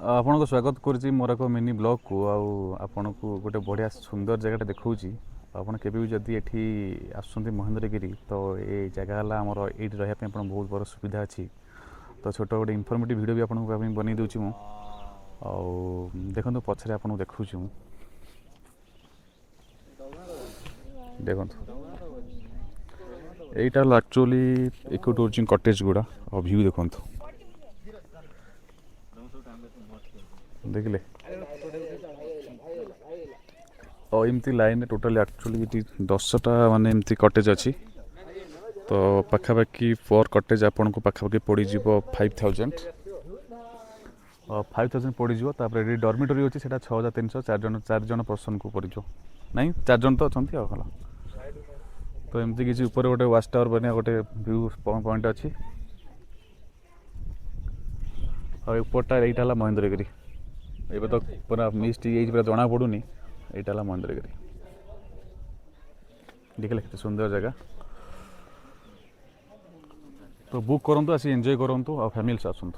आपन को स्वागत करुच्ची मोर एक मिनी ब्लॉग को आपन को गोटे बढ़िया सुंदर जगह देखा आपन के जदि एठी आसुँच महेंद्रगिरी तो ये जगह है आमर ये रहा बहुत बड़ सुविधा अच्छी तो छोट गोटे इनफर्मेटिव वीडियो भी आपको बन दूसरी देखो पछरे आपको देखूँ देखो यहीटा एक्चुअली एक कटेज गुड़ा और व्यू देखो देखिले और एमती लाइन टोटाली एक्चुअली 10टा माने एमती कटेज अच्छी तो पाखापाखि पर कटेज आपन को पाखापाखि पड़ज 5000 पड़ज ये डर्मिटोरी अच्छी 6300 चार जन पर्सन को पड़ ना 4 जन तो अच्छा भला तो एमती किसी ऊपर गोटे वाच टावर बनिया गोटे व्यू पॉइंट अच्छी और ऊपरटा यहीटा महेंद्रगिरी ये तो पूरा मिस्ट पूरा जना पड़ूनी यहाँ महेंद्रगिरी देखिए कितने सुंदर जगह तो बुक करूँ आसी एंजॉय करूँ और फैमिली से आसतु।